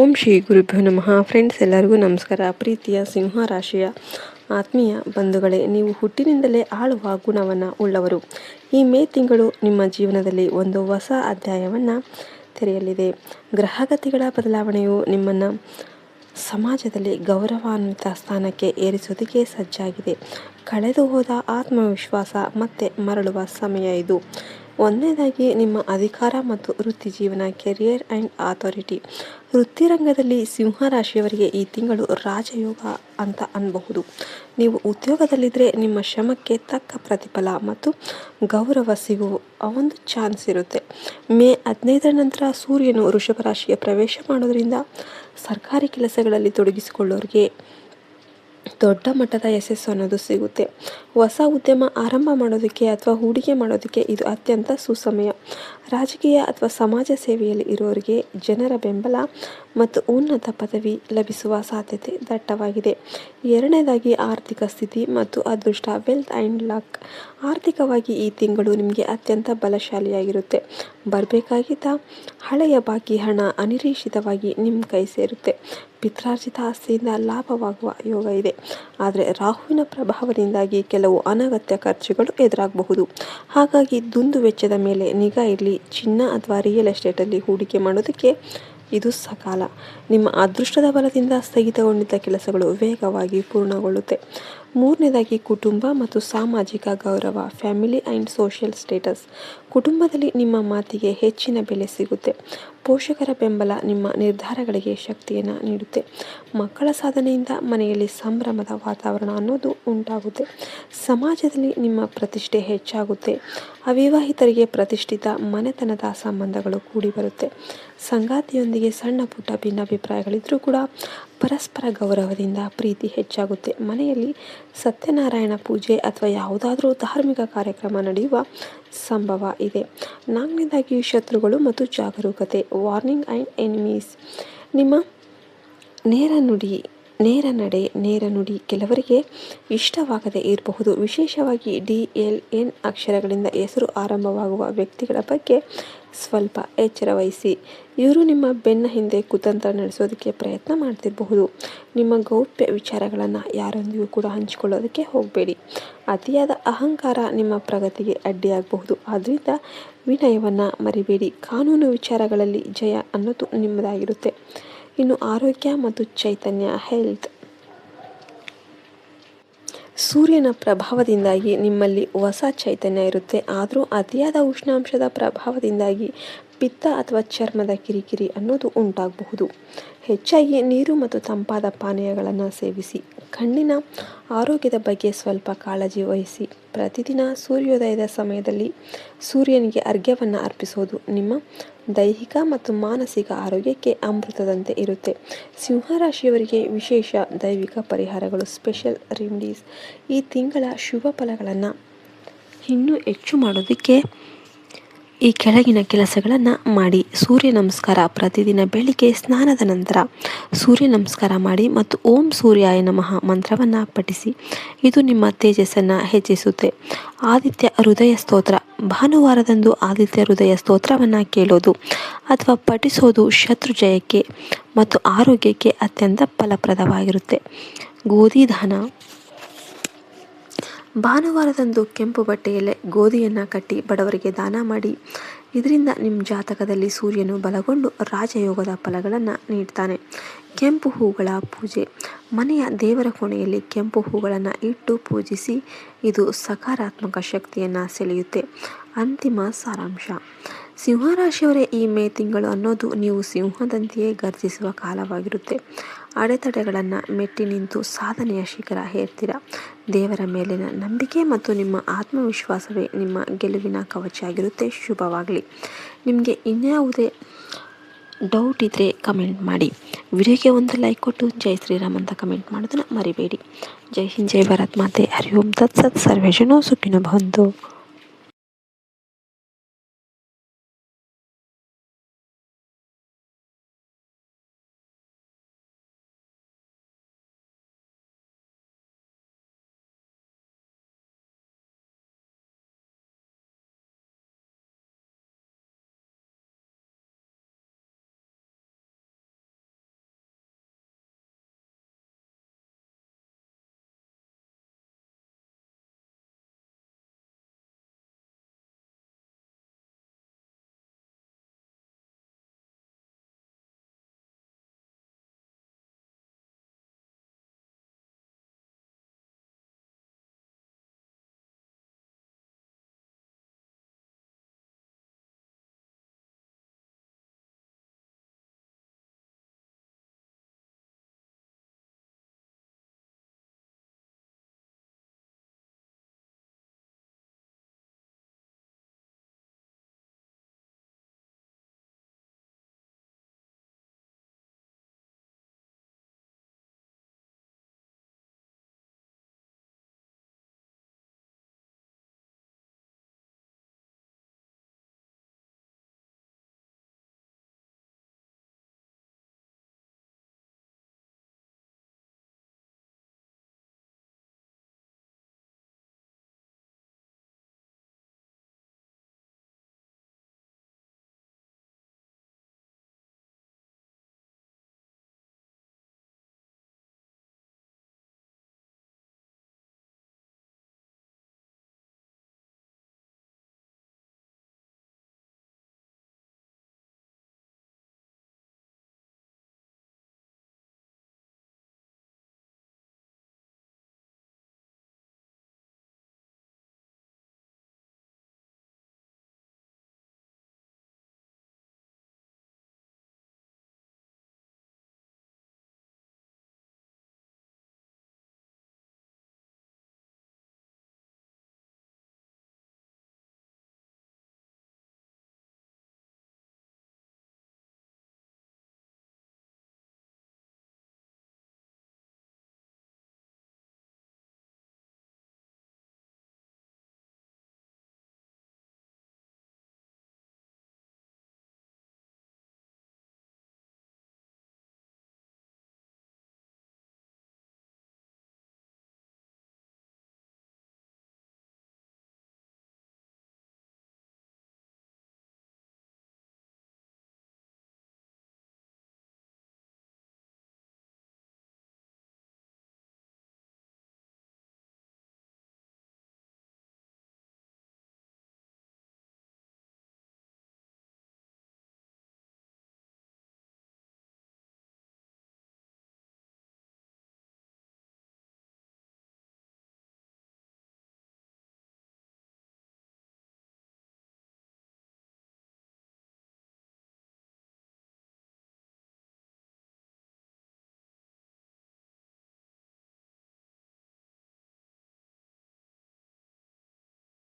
ಓಂ ಶ್ರೀ ಗುರುಭ್ಯೋ ನಮಃ. ಫ್ರೆಂಡ್ಸ್, ಎಲ್ಲರಿಗೂ ನಮಸ್ಕಾರ. ಪ್ರೀತಿಯ ಸಿಂಹ ರಾಶಿಯ ಆತ್ಮೀಯ ಬಂಧುಗಳೇ, ನೀವು ಹುಟ್ಟಿನಿಂದಲೇ ಆಳುವ ಗುಣವನ್ನು ಉಳ್ಳವರು. ಈ ಮೇ ತಿಂಗಳು ನಿಮ್ಮ ಜೀವನದಲ್ಲಿ ಒಂದು ಹೊಸ ಅಧ್ಯಾಯವನ್ನು ತೆರೆಯಲಿದೆ. ಗ್ರಹಗತಿಗಳ ಬದಲಾವಣೆಯು ನಿಮ್ಮನ್ನು ಸಮಾಜದಲ್ಲಿ ಗೌರವಾನ್ವಿತ ಸ್ಥಾನಕ್ಕೆ ಏರಿಸೋದಕ್ಕೆ ಸಜ್ಜಾಗಿದೆ. ಕಳೆದು ಹೋದ ಆತ್ಮವಿಶ್ವಾಸ ಮತ್ತೆ ಮರಳುವ ಸಮಯ ಇದು. ಒಂದನೇದಾಗಿ, ನಿಮ್ಮ ಅಧಿಕಾರ ಮತ್ತು ವೃತ್ತಿ ಜೀವನ, ಕೆರಿಯರ್ ಆ್ಯಂಡ್ ಅಥಾರಿಟಿ. ವೃತ್ತಿರಂಗದಲ್ಲಿ ಸಿಂಹರಾಶಿಯವರಿಗೆ ಈ ತಿಂಗಳು ರಾಜಯೋಗ ಅಂತ ಅನ್ನಬಹುದು. ನೀವು ಉದ್ಯೋಗದಲ್ಲಿದ್ದರೆ ನಿಮ್ಮ ಶ್ರಮಕ್ಕೆ ತಕ್ಕ ಪ್ರತಿಫಲ ಮತ್ತು ಗೌರವ ಸಿಗುವ ಒಂದು ಚಾನ್ಸ್ ಇರುತ್ತೆ. ಮೇ 15ರ ನಂತರ ಸೂರ್ಯನು ವೃಷಭ ರಾಶಿಯ ಪ್ರವೇಶ ಮಾಡೋದ್ರಿಂದ ಸರ್ಕಾರಿ ಕೆಲಸಗಳಲ್ಲಿ ತೊಡಗಿಸಿಕೊಳ್ಳೋರಿಗೆ ದೊಡ್ಡ ಮಟ್ಟದ ಯಶಸ್ಸು ಅನ್ನೋದು ಸಿಗುತ್ತೆ. ಹೊಸ ಉದ್ಯಮ ಆರಂಭ ಮಾಡೋದಕ್ಕೆ ಅಥವಾ ಹೂಡಿಕೆ ಮಾಡೋದಕ್ಕೆ ಇದು ಅತ್ಯಂತ ಸುಸಮಯ. ರಾಜಕೀಯ ಅಥವಾ ಸಮಾಜ ಸೇವೆಯಲ್ಲಿ ಇರೋರಿಗೆ ಜನರ ಬೆಂಬಲ ಮತ್ತು ಉನ್ನತ ಪದವಿ ಲಭಿಸುವ ಸಾಧ್ಯತೆ ದಟ್ಟವಾಗಿದೆ. ಎರಡನೇದಾಗಿ, ಆರ್ಥಿಕ ಸ್ಥಿತಿ ಮತ್ತು ಅದೃಷ್ಟ, ವೆಲ್ತ್ ಆ್ಯಂಡ್ ಲಕ್. ಆರ್ಥಿಕವಾಗಿ ಈ ತಿಂಗಳು ನಿಮಗೆ ಅತ್ಯಂತ ಬಲಶಾಲಿಯಾಗಿರುತ್ತೆ. ಬರಬೇಕಾಗಿದ್ದ ಹಳೆಯ ಬಾಕಿ ಹಣ ಅನಿರೀಕ್ಷಿತವಾಗಿ ನಿಮ್ಮ ಕೈ ಸೇರುತ್ತೆ. ಪಿತ್ರಾರ್ಜಿತ ಆಸ್ತಿಯಿಂದ ಲಾಭವಾಗುವ ಯೋಗ ಇದೆ. ಆದರೆ ರಾಹುವಿನ ಪ್ರಭಾವದಿಂದಾಗಿ ಕೆಲವು ಅನಗತ್ಯ ಖರ್ಚುಗಳು ಎದುರಾಗಬಹುದು. ಹಾಗಾಗಿ ದುಂದು ವೆಚ್ಚದ ಮೇಲೆ ನಿಗಾ ಇರಲಿ. ಚಿನ್ನ ಅಥವಾ ರಿಯಲ್ ಎಸ್ಟೇಟಲ್ಲಿ ಹೂಡಿಕೆ ಮಾಡೋದಕ್ಕೆ ಇದು ಸಕಾಲ. ನಿಮ್ಮ ಅದೃಷ್ಟದ ಬಲದಿಂದ ಸ್ಥಗಿತಗೊಂಡಿದ್ದ ಕೆಲಸಗಳು ವೇಗವಾಗಿ ಪೂರ್ಣಗೊಳ್ಳುತ್ತೆ. ಮೂರನೇದಾಗಿ, ಕುಟುಂಬ ಮತ್ತು ಸಾಮಾಜಿಕ ಗೌರವ, ಫ್ಯಾಮಿಲಿ ಆ್ಯಂಡ್ ಸೋಷಿಯಲ್ ಸ್ಟೇಟಸ್. ಕುಟುಂಬದಲ್ಲಿ ನಿಮ್ಮ ಮಾತಿಗೆ ಹೆಚ್ಚಿನ ಬೆಲೆ ಸಿಗುತ್ತೆ. ಪೋಷಕರ ಬೆಂಬಲ ನಿಮ್ಮ ನಿರ್ಧಾರಗಳಿಗೆ ಶಕ್ತಿಯನ್ನು ನೀಡುತ್ತೆ. ಮಕ್ಕಳ ಸಾಧನೆಯಿಂದ ಮನೆಯಲ್ಲಿ ಸಂಭ್ರಮದ ವಾತಾವರಣ ಅನ್ನೋದು ಉಂಟಾಗುತ್ತೆ. ಸಮಾಜದಲ್ಲಿ ನಿಮ್ಮ ಪ್ರತಿಷ್ಠೆ ಹೆಚ್ಚಾಗುತ್ತೆ. ಅವಿವಾಹಿತರಿಗೆ ಪ್ರತಿಷ್ಠಿತ ಮನೆತನದ ಸಂಬಂಧಗಳು ಕೂಡಿ ಬರುತ್ತೆ. ಸಂಗಾತಿಯೊಂದಿಗೆ ಸಣ್ಣ ಪುಟ್ಟ ಭಿನ್ನಾಭಿಪ್ರಾಯಗಳಿದ್ರೂ ಕೂಡ ಪರಸ್ಪರ ಗೌರವದಿಂದ ಪ್ರೀತಿ ಹೆಚ್ಚಾಗುತ್ತೆ. ಮನೆಯಲ್ಲಿ ಸತ್ಯನಾರಾಯಣ ಪೂಜೆ ಅಥವಾ ಯಾವುದಾದ್ರೂ ಧಾರ್ಮಿಕ ಕಾರ್ಯಕ್ರಮ ನಡೆಯುವ ಸಂಭವ ಇದೆ. ನಾಲ್ಕನೇದಾಗಿ, ಶತ್ರುಗಳು ಮತ್ತು ಜಾಗರೂಕತೆ, ವಾರ್ನಿಂಗ್ ಆ್ಯಂಡ್ ಎನಿಮೀಸ್. ನಿಮ್ಮ ನೇರ ನಡೆ, ನೇರ ನುಡಿ ಕೆಲವರಿಗೆ ಇಷ್ಟವಾಗದೇ ಇರಬಹುದು. ವಿಶೇಷವಾಗಿ DLN ಅಕ್ಷರಗಳಿಂದ ಹೆಸರು ಆರಂಭವಾಗುವ ವ್ಯಕ್ತಿಗಳ ಬಗ್ಗೆ ಸ್ವಲ್ಪ ಎಚ್ಚರ ವಹಿಸಿ. ಇವರು ನಿಮ್ಮ ಬೆನ್ನ ಹಿಂದೆ ಕುತಂತ್ರ ನಡೆಸೋದಕ್ಕೆ ಪ್ರಯತ್ನ ಮಾಡ್ತಿರಬಹುದು. ನಿಮ್ಮ ಗೌಪ್ಯ ವಿಚಾರಗಳನ್ನು ಯಾರೊಂದಿಗೂ ಕೂಡ ಹಂಚಿಕೊಳ್ಳೋದಕ್ಕೆ ಹೋಗಬೇಡಿ. ಅತಿಯಾದ ಅಹಂಕಾರ ನಿಮ್ಮ ಪ್ರಗತಿಗೆ ಅಡ್ಡಿಯಾಗಬಹುದು. ಆದ್ದರಿಂದ ವಿನಯವನ್ನು ಮರಿಬೇಡಿ. ಕಾನೂನು ವಿಚಾರಗಳಲ್ಲಿ ಜಯ ಅನ್ನೋದು ನಿಮ್ಮದಾಗಿರುತ್ತೆ. ಇನ್ನು ಆರೋಗ್ಯ ಮತ್ತು ಚೈತನ್ಯ, ಹೆಲ್ತ್. ಸೂರ್ಯನ ಪ್ರಭಾವದಿಂದಾಗಿ ನಿಮ್ಮಲ್ಲಿ ಹೊಸ ಚೈತನ್ಯ ಇರುತ್ತೆ. ಆದರೂ ಅತಿಯಾದ ಉಷ್ಣಾಂಶದ ಪ್ರಭಾವದಿಂದಾಗಿ ಪಿತ್ತ ಅಥವಾ ಚರ್ಮದ ಕಿರಿಕಿರಿ ಅನ್ನೋದು ಉಂಟಾಗಬಹುದು. ಹೆಚ್ಚಾಗಿ ನೀರು ಮತ್ತು ತಂಪಾದ ಪಾನೀಯಗಳನ್ನು ಸೇವಿಸಿ. ಕಣ್ಣಿನ ಆರೋಗ್ಯದ ಬಗ್ಗೆ ಸ್ವಲ್ಪ ಕಾಳಜಿ ವಹಿಸಿ. ಪ್ರತಿದಿನ ಸೂರ್ಯೋದಯದ ಸಮಯದಲ್ಲಿ ಸೂರ್ಯನಿಗೆ ಅರ್ಘ್ಯವನ್ನು ಅರ್ಪಿಸೋದು ನಿಮ್ಮ ದೈಹಿಕ ಮತ್ತು ಮಾನಸಿಕ ಆರೋಗ್ಯಕ್ಕೆ ಅಮೃತದಂತೆ ಇರುತ್ತೆ. ಸಿಂಹರಾಶಿಯವರಿಗೆ ವಿಶೇಷ ದೈವಿಕ ಪರಿಹಾರಗಳು, ಸ್ಪೆಷಲ್ ರೆಮಿಡೀಸ್. ಈ ತಿಂಗಳ ಶುಭ ಫಲಗಳನ್ನು ಇನ್ನೂ ಹೆಚ್ಚು ಮಾಡೋದಕ್ಕೆ ಈ ಕೆಳಗಿನ ಕೆಲಸಗಳನ್ನು ಮಾಡಿ. ಸೂರ್ಯ ನಮಸ್ಕಾರ. ಪ್ರತಿದಿನ ಬೆಳಿಗ್ಗೆ ಸ್ನಾನದ ನಂತರ ಸೂರ್ಯ ನಮಸ್ಕಾರ ಮಾಡಿ ಮತ್ತು ಓಂ ಸೂರ್ಯಾಯ ನಮಃ ಮಂತ್ರವನ್ನು ಪಠಿಸಿ. ಇದು ನಿಮ್ಮ ತೇಜಸ್ಸನ್ನು ಹೆಚ್ಚಿಸುತ್ತೆ. ಆದಿತ್ಯ ಹೃದಯ ಸ್ತೋತ್ರ. ಭಾನುವಾರದಂದು ಆದಿತ್ಯ ಹೃದಯ ಸ್ತೋತ್ರವನ್ನು ಕೇಳೋದು ಅಥವಾ ಪಠಿಸೋದು ಶತ್ರು ಜಯಕ್ಕೆ ಮತ್ತು ಆರೋಗ್ಯಕ್ಕೆ ಅತ್ಯಂತ ಫಲಪ್ರದವಾಗಿರುತ್ತೆ. ಗೋಧಿ ದಾನ. ಭಾನುವಾರದಂದು ಕೆಂಪು ಬಟ್ಟೆಯಲ್ಲೇ ಗೋಧಿಯನ್ನು ಕಟ್ಟಿ ಬಡವರಿಗೆ ದಾನ ಮಾಡಿ. ಇದರಿಂದ ನಿಮ್ಮ ಜಾತಕದಲ್ಲಿ ಸೂರ್ಯನು ಬಲಗೊಂಡು ರಾಜಯೋಗದ ಫಲಗಳನ್ನು ನೀಡ್ತಾನೆ. ಕೆಂಪು ಹೂಗಳ ಪೂಜೆ. ಮನೆಯ ದೇವರ ಕೋಣೆಯಲ್ಲಿ ಕೆಂಪು ಹೂಗಳನ್ನು ಇಟ್ಟು ಪೂಜಿಸಿ. ಇದು ಸಕಾರಾತ್ಮಕ ಶಕ್ತಿಯನ್ನು ಸೆಳೆಯುತ್ತೆ. ಅಂತಿಮ ಸಾರಾಂಶ. ಸಿಂಹರಾಶಿಯವರೇ, ಈ ಮೇ ತಿಂಗಳು ಅನ್ನೋದು ನೀವು ಸಿಂಹದಂತೆಯೇ ಗರ್ಜಿಸುವ ಕಾಲವಾಗಿರುತ್ತೆ. ಅಡೆತಡೆಗಳನ್ನು ಮೆಟ್ಟಿ ನಿಂತು ಸಾಧನೆಯ ಶಿಖರ ಏರ್ತೀರ. ದೇವರ ಮೇಲಿನ ನಂಬಿಕೆ ಮತ್ತು ನಿಮ್ಮ ಆತ್ಮವಿಶ್ವಾಸವೇ ನಿಮ್ಮ ಗೆಲುವಿನ ಕವಚ ಆಗಿರುತ್ತೆ. ಶುಭವಾಗಲಿ. ನಿಮಗೆ ಇನ್ಯಾವುದೇ ಡೌಟ್ ಇದ್ದರೆ ಕಮೆಂಟ್ ಮಾಡಿ. ವಿಡಿಯೋಗೆ ಒಂದು ಲೈಕ್ ಕೊಟ್ಟು ಜೈ ಶ್ರೀರಾಮ್ ಅಂತ ಕಮೆಂಟ್ ಮಾಡೋದನ್ನು ಮರಿಬೇಡಿ. ಜೈ ಹಿಂದ್, ಜೈ ಭಾರತ್ ಮಾತೆ. ಹರಿ ಓಂ ತತ್ಸತ್. ಸರ್ವೇ ಜನೋ ಸುಖಿನೋ ಭವಂತು.